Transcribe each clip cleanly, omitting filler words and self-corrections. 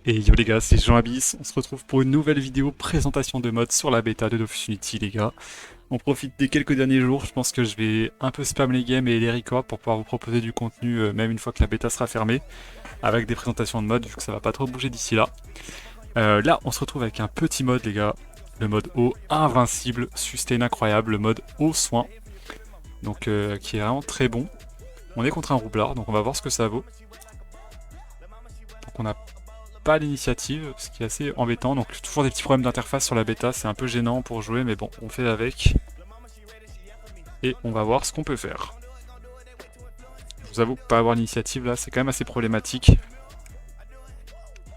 Et yo les gars, c'est Jean Abyss, on se retrouve pour une nouvelle vidéo présentation de mode sur la bêta de Dofus Unity les gars. On profite des quelques derniers jours, je pense que je vais un peu spam les games et les records pour pouvoir vous proposer du contenu même une fois que la bêta sera fermée, avec des présentations de mode vu que ça va pas trop bouger d'ici là. Là on se retrouve avec un petit mode les gars, le mode eau invincible, sustain incroyable, le mode eau soin, donc qui est vraiment très bon. On est contre un roublard, donc on va voir ce que ça vaut. Donc on a pas l'initiative, ce qui est assez embêtant. Donc toujours des petits problèmes d'interface sur la bêta, c'est un peu gênant pour jouer, mais bon, on fait avec. Et on va voir ce qu'on peut faire. Je vous avoue que pas avoir l'initiative là, c'est quand même assez problématique.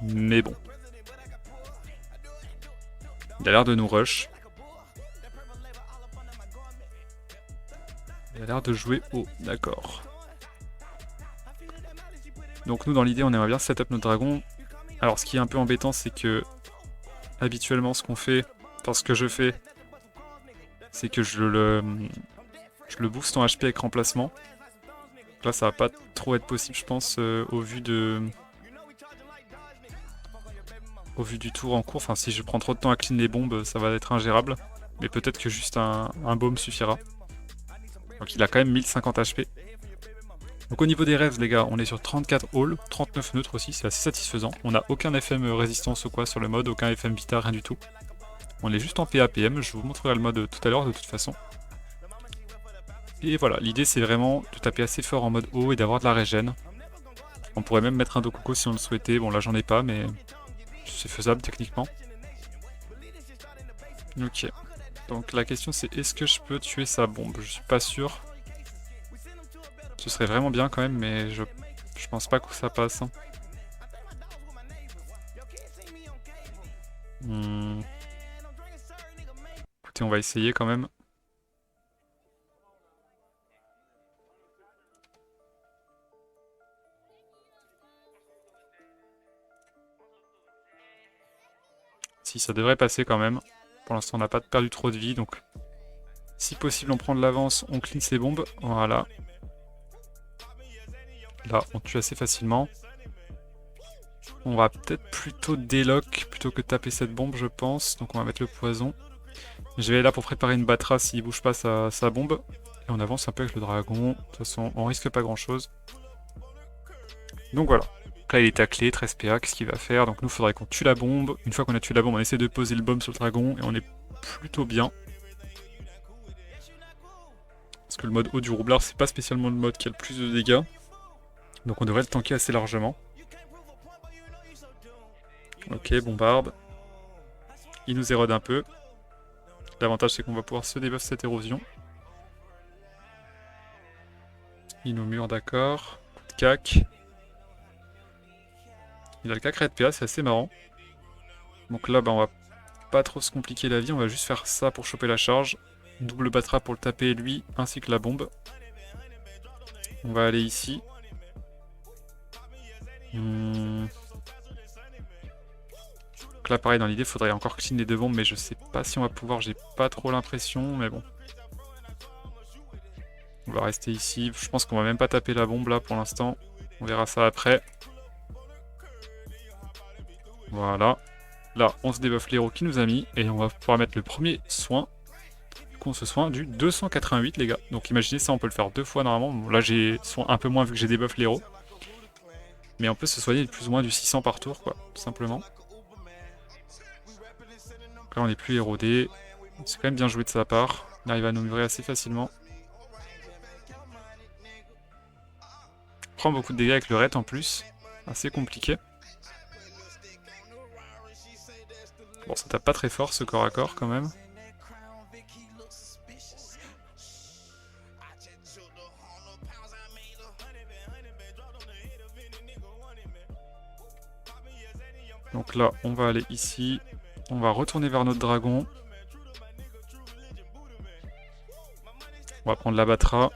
Mais bon. Il a l'air de nous rush. Il a l'air de jouer haut, d'accord. Donc nous dans l'idée on aimerait bien setup notre dragon. Alors ce qui est un peu embêtant c'est que habituellement ce qu'on fait, enfin ce que je fais, c'est que je le booste en HP avec remplacement. Donc là ça va pas trop être possible je pense au vu du tour en cours. Enfin si je prends trop de temps à clean les bombes ça va être ingérable. Mais peut-être que juste un baume suffira. Donc il a quand même 1050 HP. Donc au niveau des rêves les gars, on est sur 34 all, 39 neutres aussi, c'est assez satisfaisant. On n'a aucun FM résistance ou quoi sur le mode, aucun FM vita, rien du tout. On est juste en PAPM, je vous montrerai le mode tout à l'heure de toute façon. Et voilà, l'idée c'est vraiment de taper assez fort en mode haut et d'avoir de la régène. On pourrait même mettre un Dokoko si on le souhaitait, bon là j'en ai pas mais c'est faisable techniquement. Ok, donc la question c'est est-ce que je peux tuer sa bombe? Je suis pas sûr. Ce serait vraiment bien quand même mais je pense pas que ça passe. Hein. Écoutez, on va essayer quand même. Si, ça devrait passer quand même. Pour l'instant, on n'a pas perdu trop de vie, donc si possible, on prend de l'avance, on clean ses bombes. Voilà. Là, on tue assez facilement. On va peut-être plutôt délock plutôt que taper cette bombe, je pense. Donc on va mettre le poison. Je vais aller là pour préparer une Batra s'il bouge pas sa bombe. Et on avance un peu avec le dragon. De toute façon, on risque pas grand-chose. Donc voilà. Donc là, il est taclé, 13 PA, qu'est-ce qu'il va faire? Donc nous, il faudrait qu'on tue la bombe. Une fois qu'on a tué la bombe, on essaie de poser le bombe sur le dragon. Et on est plutôt bien. Parce que le mode haut du roublard, c'est pas spécialement le mode qui a le plus de dégâts. Donc on devrait le tanker assez largement. Ok, bombarde. Il nous érode un peu. L'avantage c'est qu'on va pouvoir se debuff cette érosion. Il nous mure, d'accord. Coup de cac. Il a le cac red PA, c'est assez marrant. Donc là, bah, on va pas trop se compliquer la vie, on va juste faire ça pour choper la charge. Double Batra pour le taper lui, ainsi que la bombe. On va aller ici. Donc là, pareil, dans l'idée, il faudrait encore clean les deux bombes, mais je sais pas si on va pouvoir, j'ai pas trop l'impression, mais bon. On va rester ici. Je pense qu'on va même pas taper la bombe là pour l'instant. On verra ça après. Voilà. Là, on se débuffe l'héros qui nous a mis. Et on va pouvoir mettre le premier soin. Du coup, on se soigne du 288, les gars. Donc imaginez ça, on peut le faire deux fois normalement. Bon, là, j'ai soin un peu moins vu que j'ai débuff l'héros. Mais on peut se soigner plus ou moins du 600 par tour, quoi. Tout simplement. Donc là, on est plus érodé. C'est quand même bien joué de sa part. Il arrive à nous murer assez facilement. On prend beaucoup de dégâts avec le ret en plus. Assez compliqué. Bon, ça tape pas très fort ce corps à corps quand même. Donc là, on va aller ici. On va retourner vers notre dragon. On va prendre la Batra.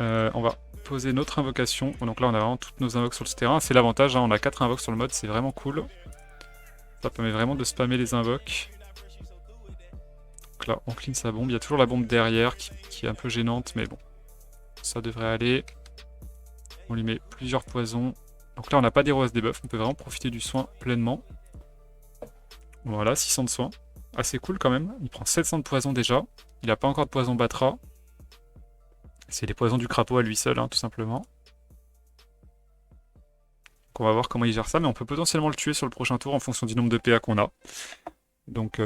On va poser notre invocation. Donc là, on a vraiment toutes nos invoques sur le terrain. C'est l'avantage, hein, on a 4 invoques sur le mode, c'est vraiment cool. Ça permet vraiment de spammer les invoques. Donc là, on clean sa bombe. Il y a toujours la bombe derrière qui est un peu gênante, mais bon. Ça devrait aller. On lui met plusieurs poisons. Donc là, on n'a pas d'héros à se debuff, on peut vraiment profiter du soin pleinement. Voilà, 600 de soin. Assez cool quand même. Il prend 700 de poison déjà. Il n'a pas encore de poison Batra. C'est les poisons du crapaud à lui seul, hein, tout simplement. Donc on va voir comment il gère ça, mais on peut potentiellement le tuer sur le prochain tour en fonction du nombre de PA qu'on a. Donc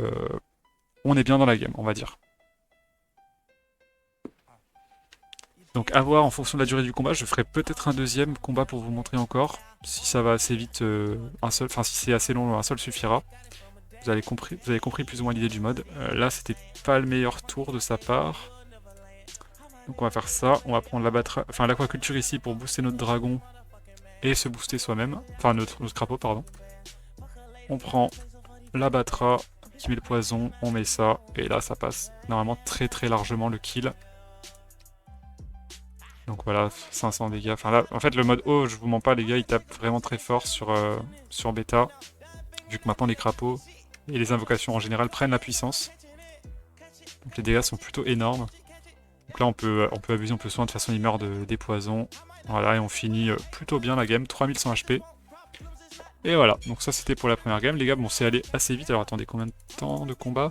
on est bien dans la game, on va dire. Donc à voir en fonction de la durée du combat, je ferai peut-être un deuxième combat pour vous montrer encore. Si ça va assez vite, si c'est assez long, un seul suffira. Vous avez compris plus ou moins l'idée du mode. Là, c'était pas le meilleur tour de sa part. Donc on va faire ça. On va prendre l'aquaculture ici pour booster notre dragon et se booster soi-même. Enfin, notre crapaud, pardon. On prend la Batra qui met le poison, on met ça, et là ça passe normalement très très largement le kill. Donc voilà, 500 dégâts. Enfin là, en fait, le mode haut, je vous mens pas, les gars, il tape vraiment très fort sur bêta. Vu que maintenant les crapauds et les invocations en général prennent la puissance. Donc les dégâts sont plutôt énormes. Donc là, on peut abuser, on peut soin, de toute façon, il meurt des poisons. Voilà, et on finit plutôt bien la game, 3100 HP. Et voilà, donc ça c'était pour la première game. Les gars, bon, c'est allé assez vite. Alors attendez, combien de temps de combat?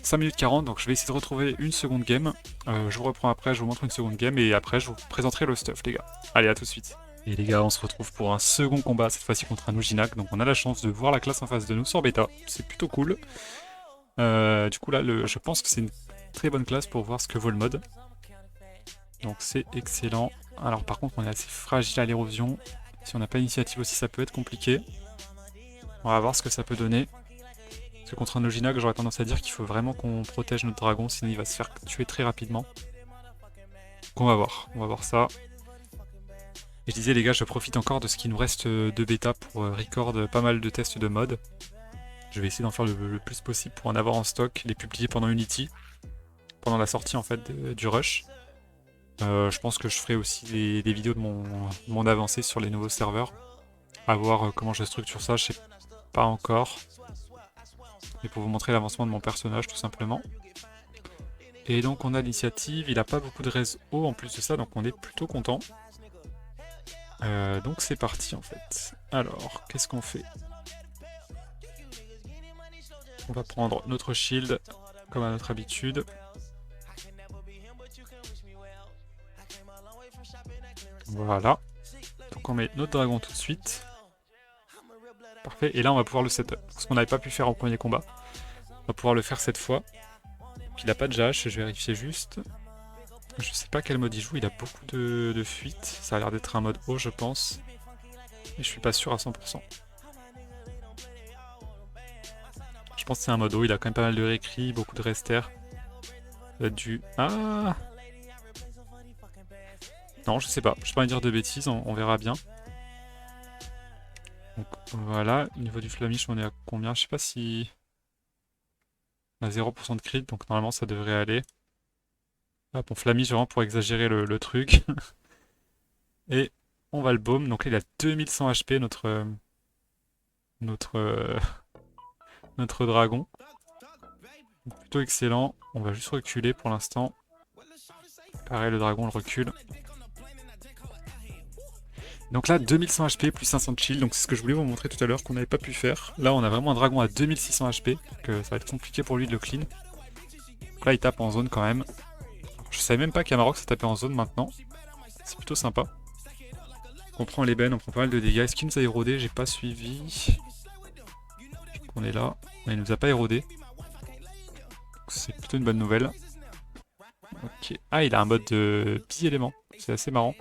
5 minutes 40, donc je vais essayer de retrouver une seconde game. Je vous reprends après, je vous montre une seconde game, et après je vous présenterai le stuff, les gars. Allez, à tout de suite. Et les gars, on se retrouve pour un second combat, cette fois-ci contre un Ujinac. Donc on a la chance de voir la classe en face de nous sur bêta, c'est plutôt cool. Du coup là, je pense que c'est une très bonne classe pour voir ce que vaut le mode. Donc c'est excellent. Alors par contre, on est assez fragile à l'érosion. Si on n'a pas d'initiative aussi, ça peut être compliqué. On va voir ce que ça peut donner. Parce que contre un Ujinac, j'aurais tendance à dire qu'il faut vraiment qu'on protège notre dragon, sinon il va se faire tuer très rapidement. Donc on va voir ça. Et je disais les gars, je profite encore de ce qui nous reste de bêta pour record pas mal de tests de mode. Je vais essayer d'en faire le plus possible pour en avoir en stock, les publier pendant Unity, pendant la sortie en fait du rush. Je pense que je ferai aussi des vidéos de mon avancée sur les nouveaux serveurs. À voir comment je structure ça, je sais pas encore. Et pour vous montrer l'avancement de mon personnage tout simplement. Et donc on a l'initiative, il a pas beaucoup de res haut en plus de ça, donc on est plutôt content. Donc c'est parti en fait. Alors, qu'est-ce qu'on fait? On va prendre notre shield, comme à notre habitude. Voilà. Donc on met notre dragon tout de suite. Parfait, et là on va pouvoir le setup. Ce qu'on n'avait pas pu faire au premier combat. On va pouvoir le faire cette fois. Il n'a pas de JH, je vais vérifier juste. Je sais pas quel mode il joue, il a beaucoup de fuites. Ça a l'air d'être un mode haut, je pense. Et je suis pas sûr à 100%. Je pense que c'est un mode haut, il a quand même pas mal de réécrits, beaucoup de rester. Ça doit être du... Ah! Non, je sais pas, je peux pas dire de bêtises, on verra bien. Donc voilà, au niveau du Flamiche, on est à combien? Je sais pas si... On a 0% de crit, donc normalement ça devrait aller. Hop, on Flamiche vraiment pour exagérer le truc. Et on va le baume. Donc là, il a 2100 HP, notre dragon. Donc, plutôt excellent. On va juste reculer pour l'instant. Pareil, le dragon, on le recule. Donc là, 2100 HP plus 500 de shield. Donc c'est ce que je voulais vous montrer tout à l'heure qu'on n'avait pas pu faire. Là, on a vraiment un dragon à 2600 HP. Donc ça va être compliqué pour lui de le clean. Donc là, il tape en zone quand même. Je savais même pas qu'Amarok ça tapait en zone maintenant. C'est plutôt sympa. On prend l'ébène, on prend pas mal de dégâts. Est-ce qu'il nous a érodé? J'ai pas suivi. On est là. Mais il nous a pas érodé. C'est plutôt une bonne nouvelle. Ok. Ah, il a un mode de bi-élément. C'est assez marrant.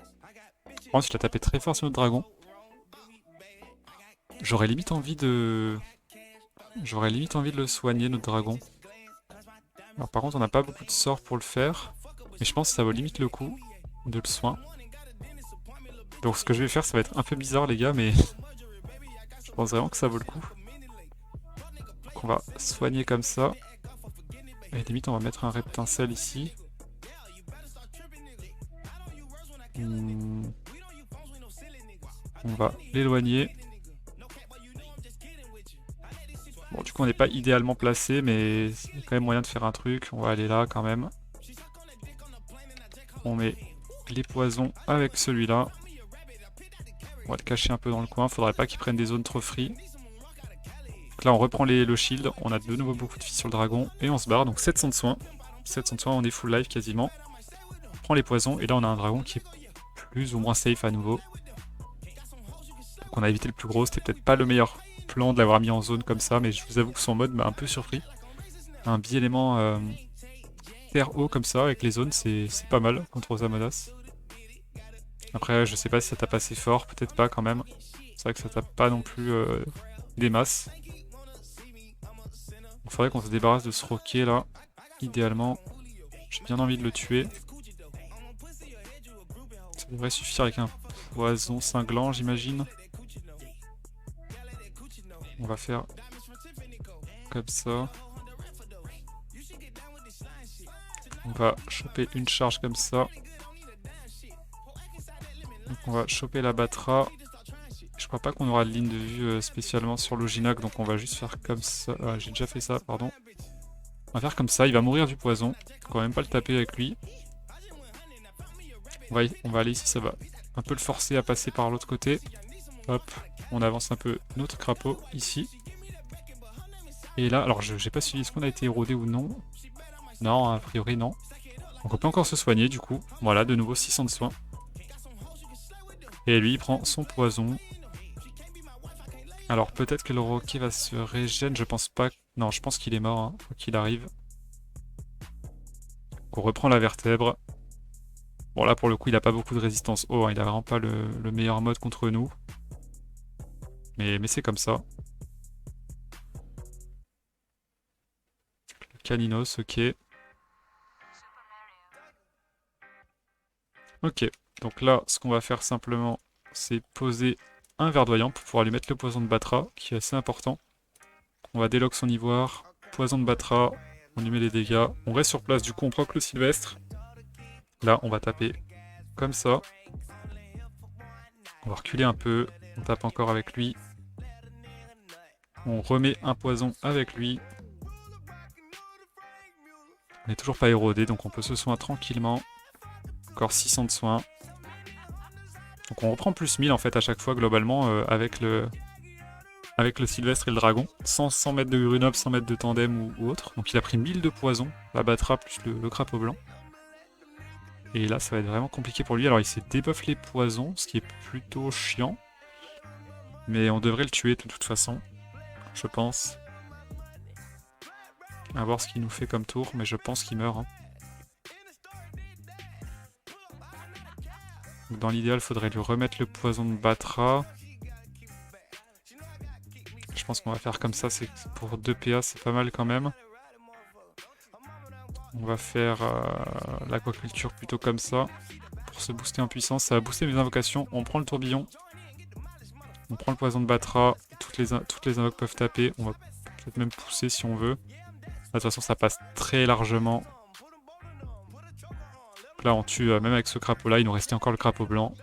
Par contre, il a tapé très fort sur notre dragon. J'aurais limite envie de le soigner, notre dragon. Alors par contre, on n'a pas beaucoup de sorts pour le faire. Mais je pense que ça vaut limite le coup de le soin. Donc ce que je vais faire, ça va être un peu bizarre les gars, mais je pense vraiment que ça vaut le coup. Donc on va soigner comme ça. Et limite, on va mettre un reptincelle ici. On va l'éloigner. Bon, du coup, on n'est pas idéalement placé, mais il y a quand même moyen de faire un truc. On va aller là quand même. On met les poisons avec celui-là. On va le cacher un peu dans le coin, faudrait pas qu'il prenne des zones trop free. Donc là on reprend le shield, on a de nouveau beaucoup de filles sur le dragon, et on se barre, donc 700 de soins. 700 de soins, on est full life quasiment. On prend les poisons, et là on a un dragon qui est plus ou moins safe à nouveau. Donc on a évité le plus gros, c'était peut-être pas le meilleur plan de l'avoir mis en zone comme ça, mais je vous avoue que son mode m'a un peu surpris. Un bi-élément terre-eau comme ça, avec les zones, c'est pas mal contre Osamodas. Après, je sais pas si ça tape assez fort, peut-être pas quand même. C'est vrai que ça tape pas non plus des masses. Il faudrait qu'on se débarrasse de ce roquet là, idéalement. J'ai bien envie de le tuer. Ça devrait suffire avec un poison cinglant, j'imagine. On va faire comme ça. On va choper une charge comme ça. Donc on va choper la Batra. Je crois pas qu'on aura de ligne de vue spécialement sur l'Ojinac, donc on va juste faire comme ça. Ah, j'ai déjà fait ça, pardon. On va faire comme ça, il va mourir du poison. On va même pas le taper avec lui. On va aller ici, ça va un peu le forcer à passer par l'autre côté. Hop, on avance un peu notre crapaud ici. Et là, alors j'ai pas suivi, est-ce qu'on a été érodé ou non? Non, a priori non. Donc on peut encore se soigner du coup. Voilà, de nouveau 600 de soins. Et lui il prend son poison. Alors peut-être que le roquet va se régénérer, je pense pas. Non, je pense qu'il est mort, hein, faut qu'il arrive. Donc on reprend la vertèbre. Bon là pour le coup il a pas beaucoup de résistance haut, hein, il a vraiment pas le meilleur mode contre nous. Mais c'est comme ça. Le Caninos, ok. Ok, donc là ce qu'on va faire simplement c'est poser un verdoyant pour pouvoir lui mettre le poison de Batra, qui est assez important. On va délock son ivoire, poison de Batra, on lui met les dégâts. On reste sur place, du coup on proc le Sylvestre. Là on va taper comme ça. On va reculer un peu, on tape encore avec lui. On remet un poison avec lui. On n'est toujours pas érodé, donc on peut se soigner tranquillement. Encore 600 de soins. Donc on reprend plus 1000 en fait à chaque fois globalement avec le Sylvestre et le dragon. Sans mettre de Grunop, sans mettre de tandem ou autre. Donc il a pris 1000 de poison, la Batra plus le crapaud blanc. Et là ça va être vraiment compliqué pour lui. Alors il s'est débuff les poisons, ce qui est plutôt chiant. Mais on devrait le tuer de toute façon, je pense. À voir ce qu'il nous fait comme tour, mais je pense qu'il meurt. Hein. Dans l'idéal, il faudrait lui remettre le poison de Batra. Je pense qu'on va faire comme ça, c'est pour 2 PA, c'est pas mal quand même. On va faire l'aquaculture plutôt comme ça, pour se booster en puissance. Ça va booster mes invocations. On prend le tourbillon. On prend le poison de Batra. Toutes les invoques peuvent taper. On va peut-être même pousser si on veut. De toute façon, ça passe très largement. Donc là, on tue, même avec ce crapaud-là, il nous restait encore le crapaud blanc.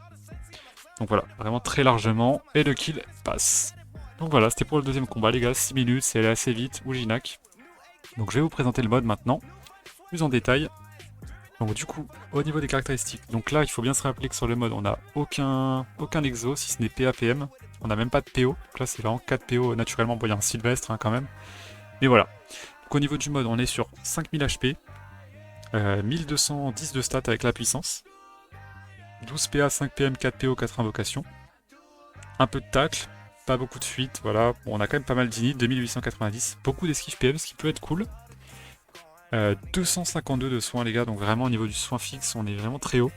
Donc voilà, vraiment très largement. Et le kill passe. Donc voilà, c'était pour le deuxième combat, les gars. 6 minutes, c'est allé assez vite. Ojinac. Donc je vais vous présenter le mode maintenant, plus en détail. Donc du coup, au niveau des caractéristiques, donc là, il faut bien se rappeler que sur le mode, on n'a aucun exo, si ce n'est PAPM. On n'a même pas de PO. Donc là, c'est vraiment 4 PO naturellement. Bon, il y a un Sylvestre hein, quand même. Mais voilà. Donc au niveau du mode, on est sur 5000 HP. 1210 de stats avec la puissance. 12 PA, 5 PM, 4 PO, 4 invocations. Un peu de tacle. Pas beaucoup de fuite, voilà. Bon, on a quand même pas mal d'init, 2890. Beaucoup d'esquive PM, ce qui peut être cool. 252 de soins, les gars. Donc vraiment, au niveau du soin fixe, on est vraiment très haut.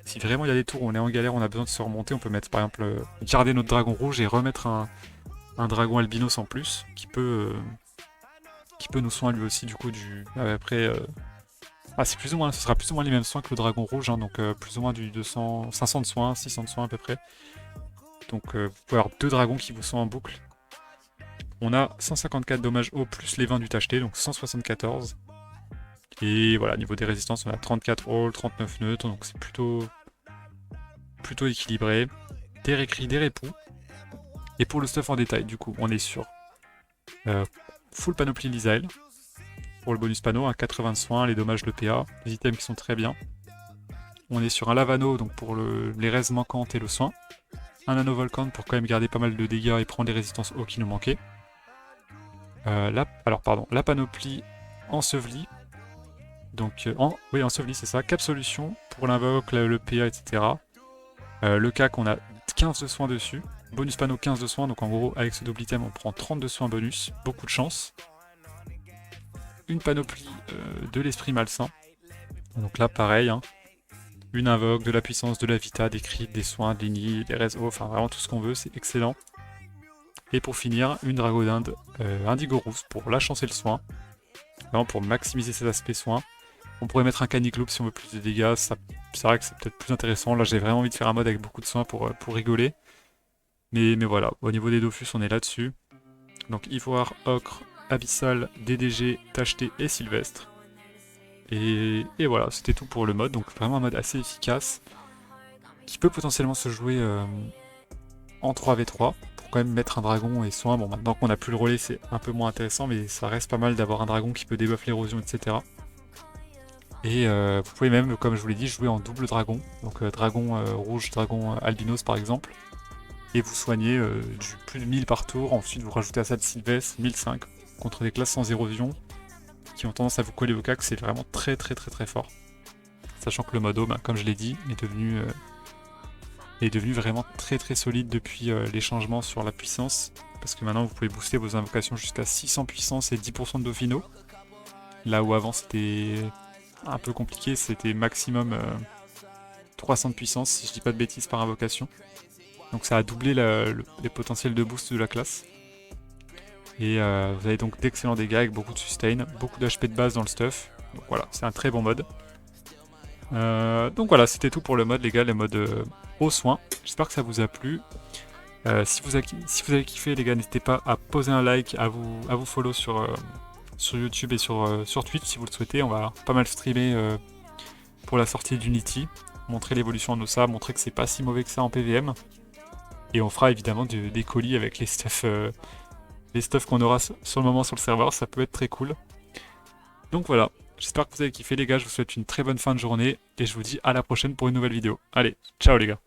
Si vraiment il y a des tours où on est en galère, on a besoin de se remonter, on peut mettre par exemple garder notre dragon rouge et remettre un dragon albinos en plus qui peut nous soigner lui aussi du coup après c'est plus ou moins, ce sera plus ou moins les mêmes soins que le dragon rouge, hein, donc plus ou moins du 500 de soins, 600 de soins à peu près. Donc vous pouvez avoir 2 dragons qui vous soignent en boucle. On a 154 dommages haut plus les 20 du tacheté, donc 174. Et voilà, niveau des résistances, on a 34 all, 39 neutres, donc c'est plutôt équilibré. Des récrits, des répoux. Et pour le stuff en détail, du coup, on est sur full panoplie Lysael. Pour le bonus panneau, 80 de soins, les dommages de PA, les items qui sont très bien. On est sur un Lavano, donc pour les raises manquantes et le soin. un Nano Volcan pour quand même garder pas mal de dégâts et prendre les résistances eau qui nous manquaient. La panoplie ensevelie. Donc, oui, enseveli, c'est ça. Cap solution pour l'invoque, le PA, etc. Le CAC, on a 15 de soins dessus. Bonus panneau 15 de soins, donc en gros, avec ce double item, on prend 30 de soins bonus. Beaucoup de chance. Une panoplie de l'esprit malsain. Donc là, pareil, hein. Une invoque, de la puissance, de la vita, des crits, des soins, des nids, des réseaux, enfin vraiment tout ce qu'on veut, c'est excellent. Et pour finir, une Drago d'Inde Indigo Rousse pour la chance et le soin. Vraiment pour maximiser cet aspect soin. On pourrait mettre un Caniclope si on veut plus de dégâts, c'est vrai que c'est peut-être plus intéressant. Là j'ai vraiment envie de faire un mode avec beaucoup de soins pour rigoler. Mais voilà, au niveau des Dofus on est là-dessus. Donc Ivoire, Ocre, Abyssal, DDG, Tacheté et Sylvestre. Et voilà, c'était tout pour le mode, donc vraiment un mode assez efficace. Qui peut potentiellement se jouer en 3v3. Pour quand même mettre un dragon et soin. Bon maintenant qu'on a plus le relais c'est un peu moins intéressant, mais ça reste pas mal d'avoir un dragon qui peut debuff l'érosion, etc. Et vous pouvez même, comme je vous l'ai dit, jouer en double dragon. Donc dragon rouge, dragon albinos par exemple. Et vous soignez du plus de 1000 par tour. Ensuite vous rajoutez à ça de Sylvestre, 1005. Contre des classes sans érosion. Qui ont tendance à vous coller au cac, c'est vraiment très fort. Sachant que le mode home, comme je l'ai dit, est devenu vraiment très solide depuis les changements sur la puissance. Parce que maintenant vous pouvez booster vos invocations jusqu'à 600 puissance et 10% de Dauphino. Là où avant c'était un peu compliqué, c'était maximum 300 de puissance, si je dis pas de bêtises, par invocation. Donc ça a doublé les potentiels de boost de la classe. Et vous avez donc d'excellents dégâts avec beaucoup de sustain, beaucoup d'HP de base dans le stuff. Donc voilà, c'est un très bon mode. Donc voilà, c'était tout pour le mode, les gars, le mode au soin. J'espère que ça vous a plu. Si vous avez kiffé, les gars, n'hésitez pas à poser un like, à vous follow sur YouTube et sur Twitch si vous le souhaitez. On va pas mal streamer pour la sortie d'Unity, montrer l'évolution en OSA, montrer que c'est pas si mauvais que ça en PVM. Et on fera évidemment des colis avec les stuff qu'on aura sur le moment sur le serveur, ça peut être très cool. Donc voilà, j'espère que vous avez kiffé les gars, je vous souhaite une très bonne fin de journée et je vous dis à la prochaine pour une nouvelle vidéo. Allez, ciao les gars.